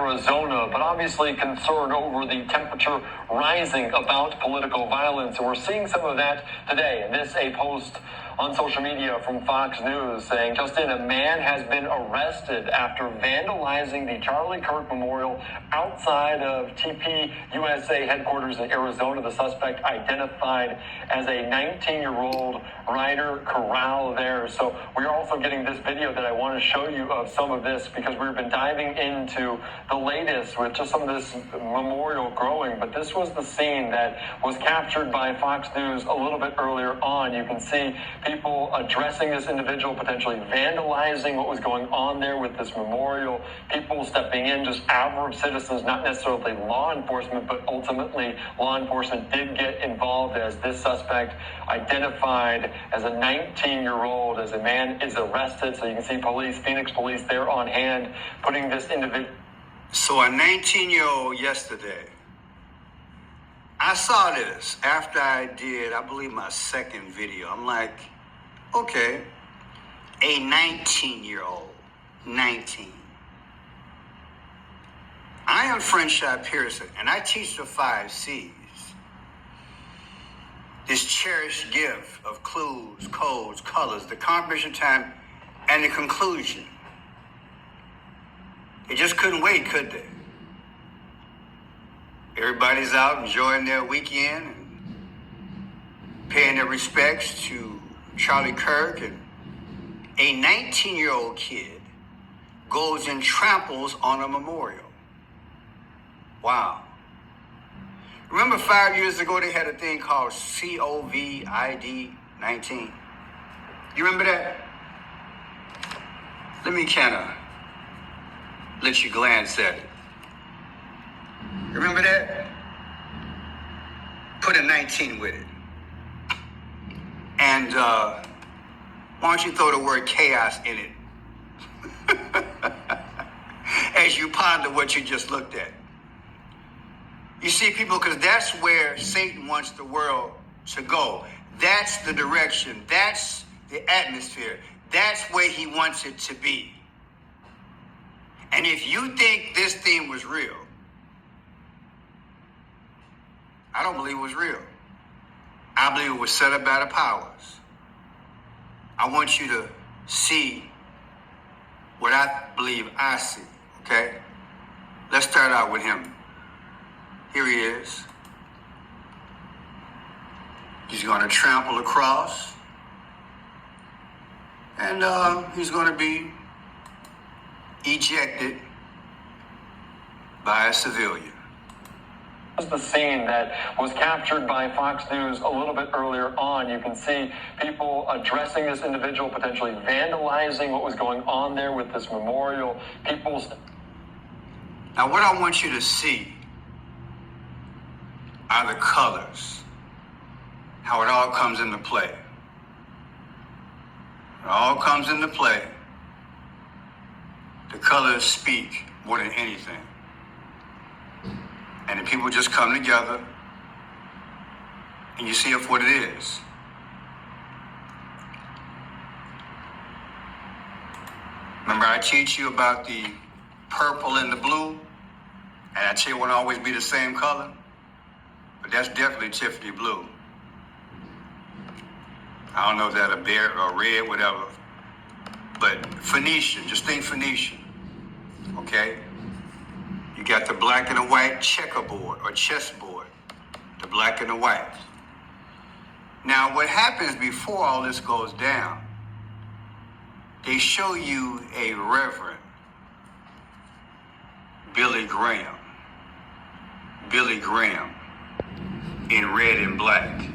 Arizona, but obviously concern over the temperature rising about political violence. And we're seeing some of that today. And this, a post on social media from Fox News saying, Justin, a man has been arrested after vandalizing the Charlie Kirk Memorial outside of TP USA headquarters in Arizona. The suspect identified as a 19-year-old Ryder Corral there. So we're also getting this video that I want to show you of some of this because we've been diving into the latest with just some of this memorial growing. But this was the scene that was captured by Fox News a little bit earlier on. You can see people addressing this individual, potentially vandalizing what was going on there with this memorial, people stepping in, just average citizens, not necessarily law enforcement, but ultimately law enforcement did get involved as this suspect identified as a 19-year-old, as a man is arrested. So you can see police, Phoenix police there on hand, putting this individual. So a 19-year-old yesterday, I saw this after I did, I believe, my second video. I'm like, okay, a 19-year-old, 19. I am Frenshai Pearson, and I teach the 5 C's. This cherished gift of clues, codes, colors, the comprehension time, and the conclusion. They just couldn't wait, could they? Everybody's out enjoying their weekend and paying their respects to Charlie Kirk, and a 19-year-old kid goes and tramples on a memorial. Wow. Remember 5 years ago they had a thing called COVID-19? You remember that? Let me kind of let you glance at it. Remember that? Put a 19 with it. And why don't you throw the word chaos in it? As you ponder what you just looked at. You see, people, because that's where Satan wants the world to go. That's the direction. That's the atmosphere. That's where he wants it to be. And if you think this thing was real, I don't believe it was real. I believe it was set up by the powers. I want you to see what I believe I see, okay? Let's start out with him. Here he is. He's going to trample across. And he's going to be ejected by a civilian. This is the scene that was captured by Fox News a little bit earlier on. You can see people addressing this individual, potentially vandalizing what was going on there with this memorial. Now, what I want you to see are the colors, how it all comes into play. It all comes into play. The colors speak more than anything. And the people just come together and you see it for what it is. Remember, I teach you about the purple and the blue, and I tell you it won't always be the same color, but that's definitely Tiffany blue. I don't know if that's a bear or red, whatever, but Phoenician, just think Phoenician, okay? You got the black and the white checkerboard or chessboard, the black and the white. Now, what happens before all this goes down, they show you a Reverend Billy Graham in red and black.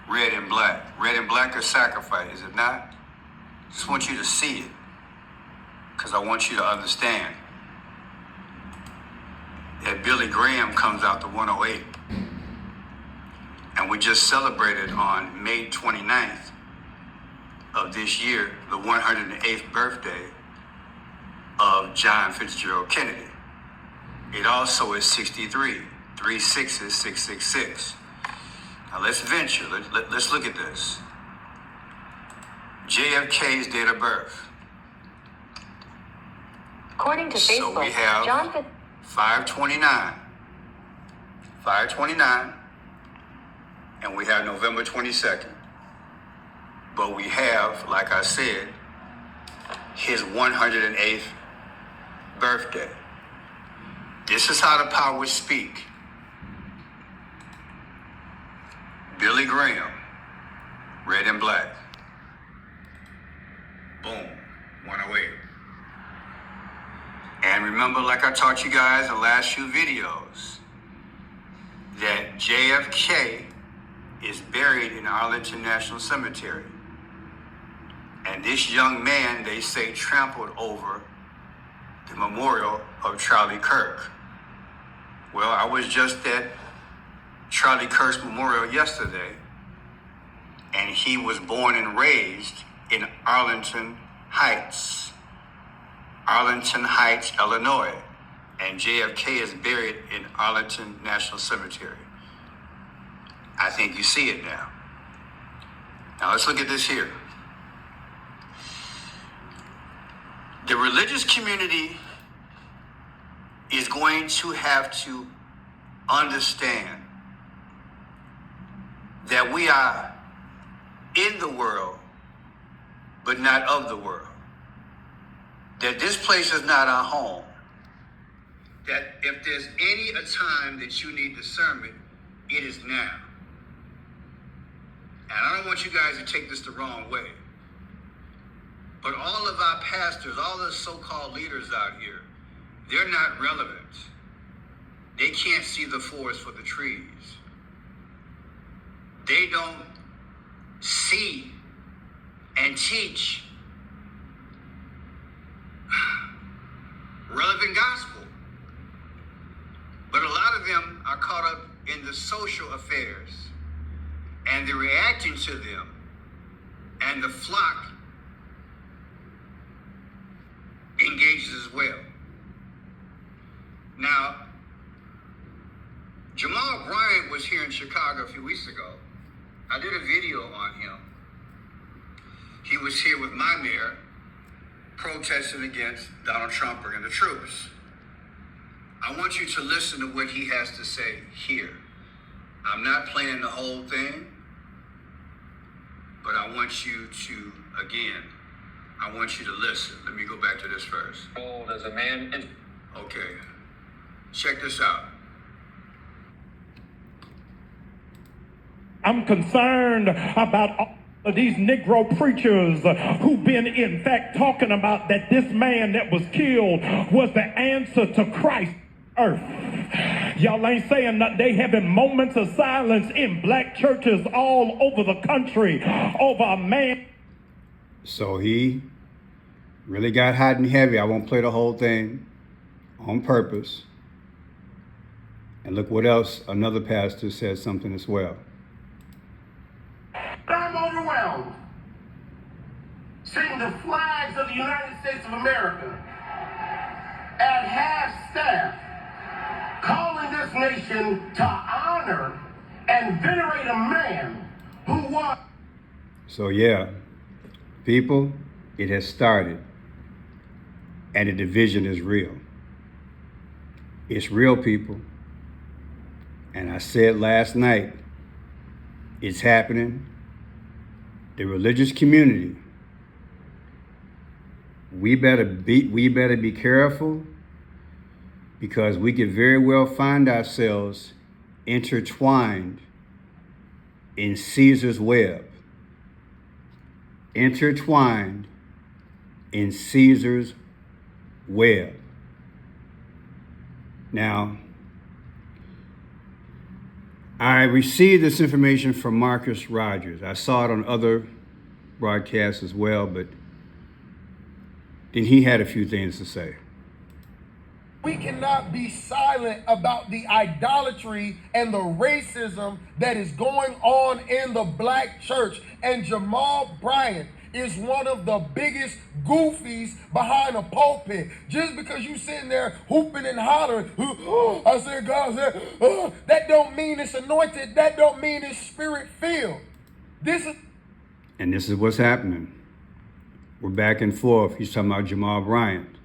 Red and black. Red and black is sacrifice, is it not? Just want you to see it, because I want you to understand that Billy Graham comes out to 108. And we just celebrated on May 29th of this year, the 108th birthday of John Fitzgerald Kennedy. It also is 63. 3 6 is 666. Now let's venture. Let's look at this. JFK's date of birth. According to So Facebook, we have John 5/29, and we have November 22nd. But we have, like I said, his 108th birthday. This is how the powers speak. Billy Graham, red and black. Boom, 108. And remember, like I taught you guys in the last few videos, that JFK is buried in Arlington National Cemetery. And this young man, they say, trampled over the memorial of Charlie Kirk. Well, I was just at Charlie Kirk's memorial yesterday, and he was born and raised in Arlington Heights, Illinois. And JFK is buried in Arlington National Cemetery. I think you see it now. Now let's look at this here. The religious community is going to have to understand that we are in the world, but not of the world. That this place is not our home. That if there's any a time that you need discernment, it is now. And I don't want you guys to take this the wrong way. But all of our pastors, all the so-called leaders out here, they're not relevant. They can't see the forest for the trees. They don't see and teach relevant gospel. But a lot of them are caught up in the social affairs, and they're reacting to them, and the flock engages as well. Now, Jamal Bryant was here in Chicago a few weeks ago. I did a video on him. He was here with my mayor protesting against Donald Trump and the troops. I want you to listen to what he has to say here. I'm not playing the whole thing, but I want you to, again, I want you to listen. Let me go back to this first. As a man. Okay. Check this out. I'm concerned about all of these Negro preachers who've been, in fact, talking about that this man that was killed was the answer to Christ earth. Y'all ain't saying that. They having moments of silence in black churches all over the country over a man. So he really got hot and heavy. I won't play the whole thing on purpose. And look what else, another pastor said something as well. I'm overwhelmed seeing the flags of the United States of America at half-staff calling this nation to honor and venerate a man who was. So yeah, people, it has started, and the division is real. It's real, people. And I said last night, it's happening. The religious community, we better be careful, because we could very well find ourselves intertwined in Caesar's web. Intertwined in Caesar's web. Now, I received this information from Marcus Rogers. I saw it on other broadcasts as well, but then he had a few things to say. We cannot be silent about the idolatry and the racism that is going on in the black church. And Jamal Bryant is one of the biggest goofies behind a pulpit. Just because you sitting there hooping and hollering, oh, I said, God said, oh, that don't mean it's anointed. That don't mean it's spirit filled. This is what's happening. We're back and forth. He's talking about Jamal Bryant.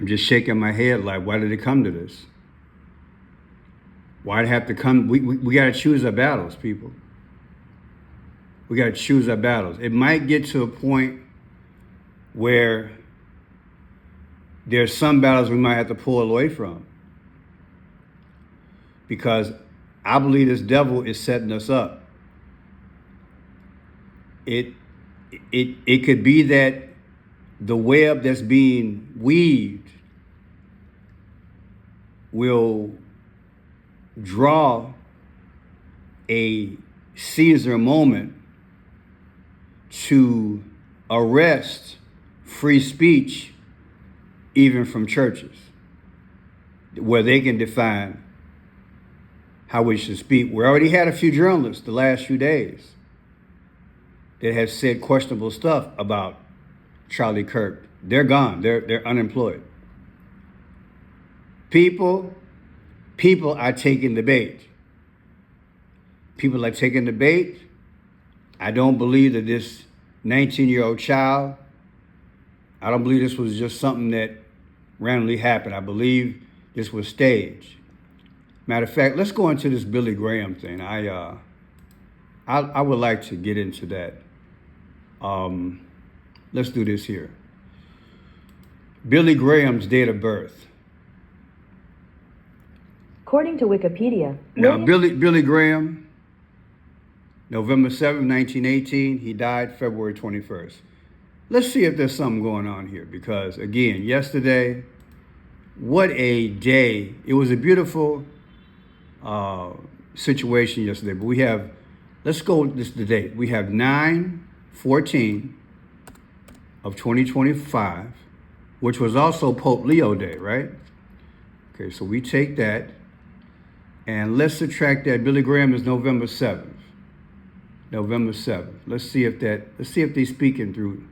I'm just shaking my head like, why did it come to this? Why'd it have to come? We got to choose our battles, people. We got to choose our battles. It might get to a point where there's some battles we might have to pull away from, because I believe this devil is setting us up. It could be that the web that's being weaved will draw a Caesar moment to arrest free speech, even from churches, where they can define how we should speak. We already had a few journalists the last few days that have said questionable stuff about Charlie Kirk. They're gone. They're unemployed. People are taking the bait. People are taking the bait. I don't believe that this 19-year-old child, I don't believe this was just something that randomly happened. I believe this was staged. Matter of fact, let's go into this Billy Graham thing. I would like to get into that. Let's do this here. Billy Graham's date of birth. According to Wikipedia, Now, Billy Graham, November 7th, 1918. He died February 21st. Let's see if there's something going on here, because, again, yesterday, what a day. It was a beautiful situation yesterday, but we have, let's go, this is the date. We have 9/14 of 2025, which was also Pope Leo Day, right? Okay, so we take that, and let's subtract that. Billy Graham is November 7th. November 7th. Let's see if they're speaking through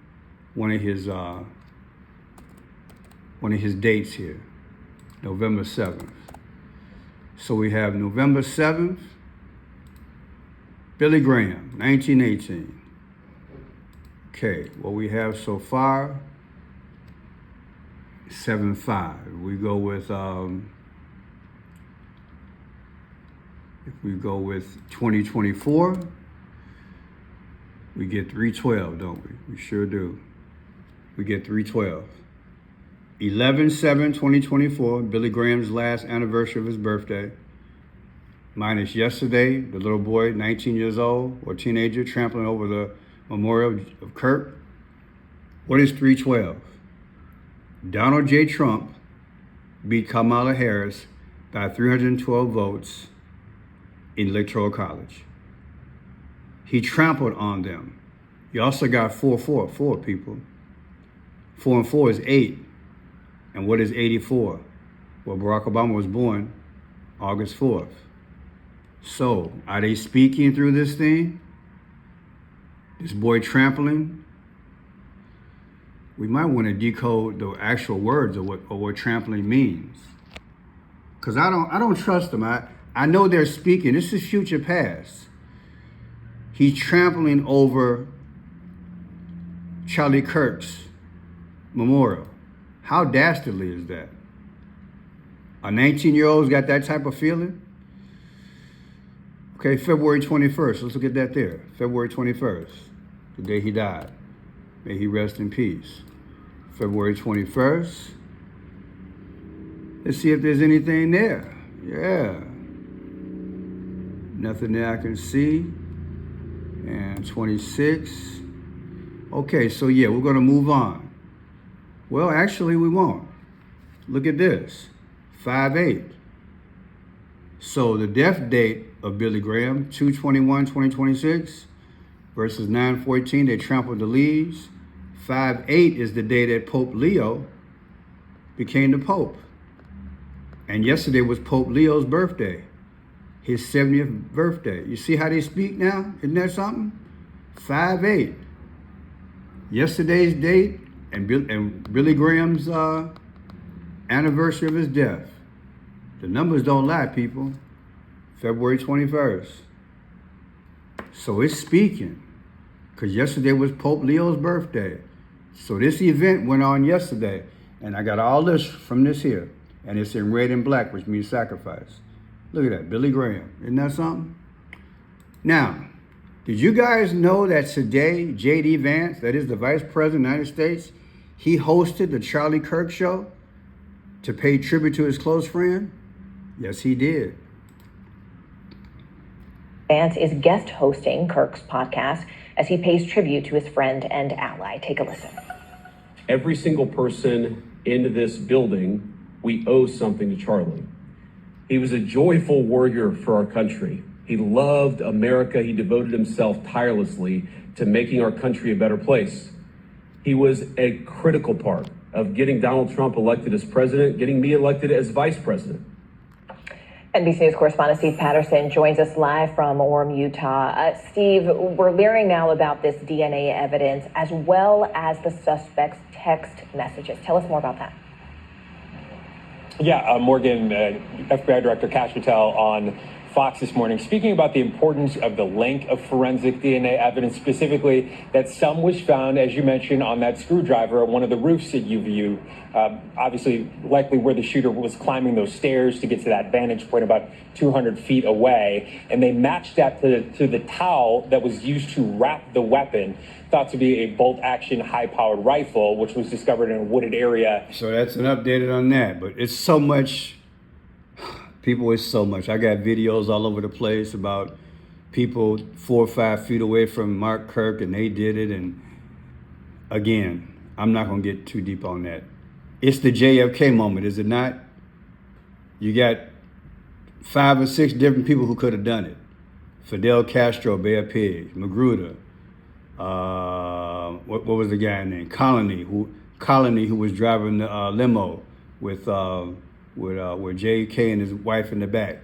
one of his dates here. November 7th. So we have November 7th, Billy Graham, 1918. Okay, what we have so far, 7/5. We go with if we go with 2024, we get 312, don't we? We sure do. We get 312. 11/7/2024, Billy Graham's last anniversary of his birthday. Minus yesterday, the little boy, 19 years old, or teenager, trampling over the memorial of Kirk. What is 312? Donald J. Trump beat Kamala Harris by 312 votes in Electoral College. He trampled on them. You also got 4 people. 4 and 4 is 8. And what is 84? Well, Barack Obama was born August 4th. So, are they speaking through this thing? This boy trampling? We might want to decode the actual words of what trampling means. Because I don't trust them. I know they're speaking. This is future past. He's trampling over Charlie Kirk's memorial. How dastardly is that? A 19-year-old's got that type of feeling? Okay, February 21st. Let's look at that there. February 21st, the day he died. May he rest in peace. February 21st. Let's see if there's anything there. Yeah. Nothing there I can see. And 26. Okay, so yeah, we're going to move on. Well, actually, we won't. Look at this. 5/8. So the death date of Billy Graham, 2/21/2026 versus 9/14, they trampled the leaves. 5/8 is the day that Pope Leo became the Pope. And yesterday was Pope Leo's birthday, his 70th birthday. You see how they speak now? Isn't that something? 5/8. Yesterday's date and Billy Graham's anniversary of his death. The numbers don't lie, people. February 21st. So it's speaking, because yesterday was Pope Leo's birthday. So this event went on yesterday. And I got all this from this here. And it's in red and black, which means sacrifice. Look at that, Billy Graham. Isn't that something? Now, did you guys know that today, J.D. Vance, that is the Vice President of the United States, he hosted the Charlie Kirk show to pay tribute to his close friend? Yes, he did. Vance is guest hosting Kirk's podcast as he pays tribute to his friend and ally. Take a listen. Every single person in this building, we owe something to Charlie. He was a joyful warrior for our country. He loved America. He devoted himself tirelessly to making our country a better place. He was a critical part of getting Donald Trump elected as president, getting me elected as vice president. NBC News correspondent Steve Patterson joins us live from Orem, Utah. Steve, we're learning now about this DNA evidence as well as the suspect's text messages. Tell us more about that. Yeah, Morgan, FBI Director Kash Patel on Fox this morning, speaking about the importance of the link of forensic DNA evidence, specifically that some was found, as you mentioned, on that screwdriver on one of the roofs that you view, obviously likely where the shooter was climbing those stairs to get to that vantage point about 200 feet away. And they matched that to the towel that was used to wrap the weapon, thought to be a bolt-action high-powered rifle, which was discovered in a wooded area. So that's an update on that, but it's so much. People, it's so much. I got videos all over the place about people 4 or 5 feet away from Mark Kirk and they did it. And again, I'm not going to get too deep on that. It's the JFK moment, is it not? You got 5 or 6 different people who could have done it. Fidel Castro, Bay of Pigs, Magruder. What was the guy named? Colony, who was driving the limo with J.K. and his wife in the back.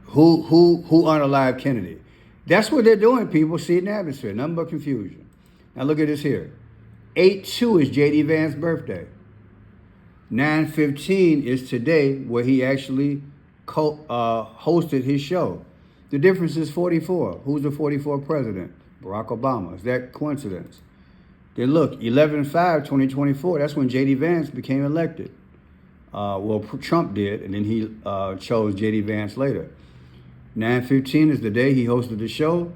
Who unalived Kennedy? That's what they're doing, people. See it in the atmosphere. Nothing but confusion. Now look at this here. 8/2 is J.D. Vance's birthday. 9/15 is today where he actually hosted his show. The difference is 44. Who's the 44th president? Barack Obama. Is that coincidence? Then look, 11/5/2024, that's when J.D. Vance became elected. Trump did, and then he chose J.D. Vance later. 9/15 is the day he hosted the show.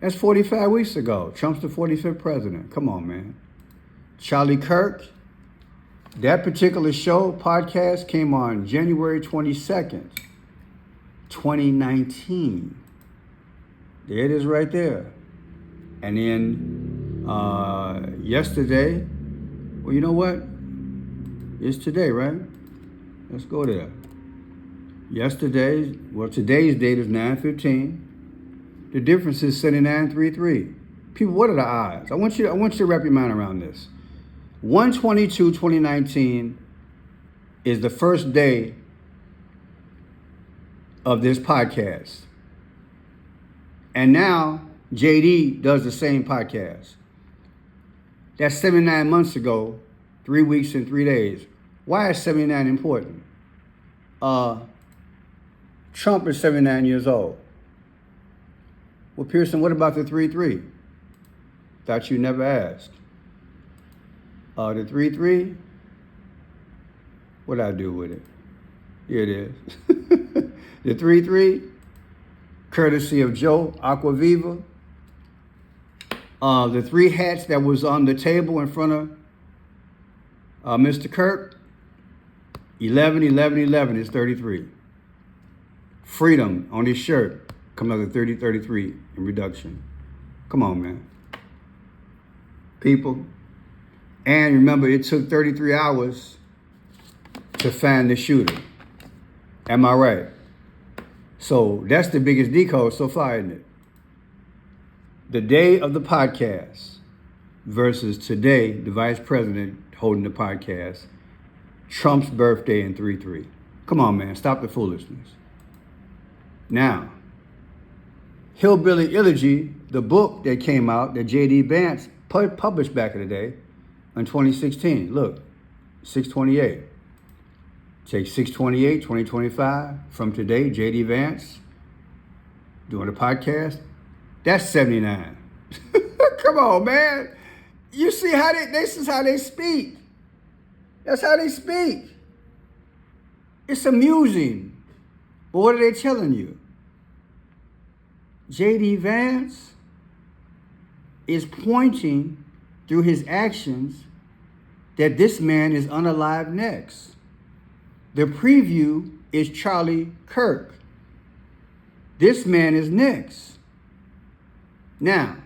That's 45 weeks ago. Trump's the 45th president. Come on, man. Charlie Kirk, that particular show, podcast, came on January 22nd, 2019. There it is right there. And then yesterday, well, you know what? It's today, right? Let's go there. Today's date is 9/15. The difference is 79.33. People, what are the odds? I want you to wrap your mind around this. 1/22/2019 is the first day of this podcast. And now JD does the same podcast. That's 79 months ago, 3 weeks and 3 days. Why is 79 important? Trump is 79 years old. Well, Pearson, what about the 3-3? Thought you never asked. The 3-3, what'd I do with it? Here it is. The 3-3, courtesy of Joe Aquaviva. The 3 hats that was on the table in front of Mr. Kirk, 11/11/11 is 33. Freedom on his shirt comes out to 30-33 in reduction. Come on, man. People. And remember, it took 33 hours to find the shooter. Am I right? So that's the biggest decode so far, isn't it? The day of the podcast versus today, the vice president holding the podcast, Trump's birthday in 3-3. Come on, man, stop the foolishness. Now, Hillbilly Elegy, the book that came out that J.D. Vance published back in the day in 2016. Look, 6/28. Take 6/28/2025 from today, J.D. Vance doing a podcast. That's 79. Come on, man. You see how this is how they speak. That's how they speak. It's amusing. But what are they telling you? J.D. Vance is pointing through his actions that this man is unalive next. The preview is Charlie Kirk. This man is next. Now,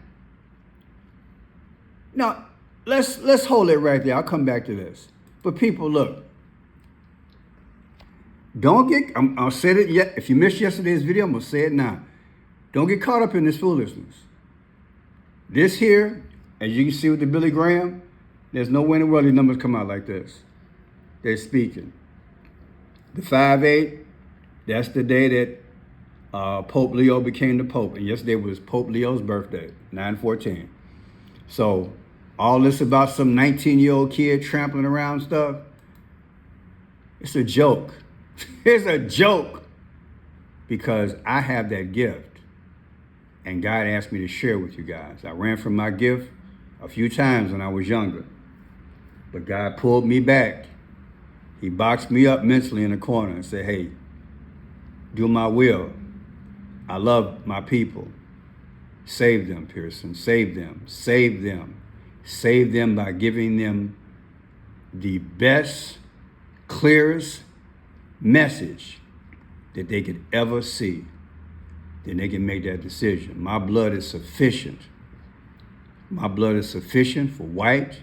let's hold it right there. I'll come back to this. But people, look, don't get, I'll say it yet. If you missed yesterday's video, I'm going to say it now. Don't get caught up in this foolishness. This here, as you can see with the Billy Graham, there's no way in the world these numbers come out like this. They're speaking. The 5/8, that's the day that Pope Leo became the Pope. And yesterday was Pope Leo's birthday, 9/14. So all this about some 19-year-old kid trampling around stuff, it's a joke. It's a joke because I have that gift. And God asked me to share with you guys. I ran from my gift a few times when I was younger. But God pulled me back. He boxed me up mentally in the corner and said, hey, do my will. I love my people. Save them, Pearson. Save them. Save them. Save them by giving them the best, clearest message that they could ever see. Then they can make that decision. My blood is sufficient. My blood is sufficient for white,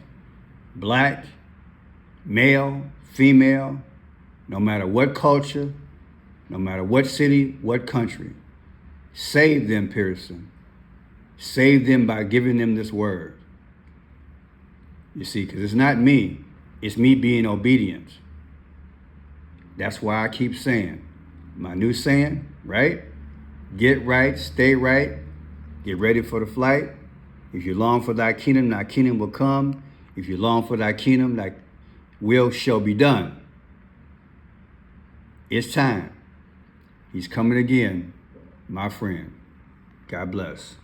black, male, female, no matter what culture, no matter what city, what country. Save them, Pearson. Save them by giving them this word. You see, because it's not me. It's me being obedient. That's why I keep saying, my new saying, right? Get right, stay right, get ready for the flight. If you long for thy kingdom will come. If you long for thy kingdom, thy will shall be done. It's time. He's coming again, my friend. God bless.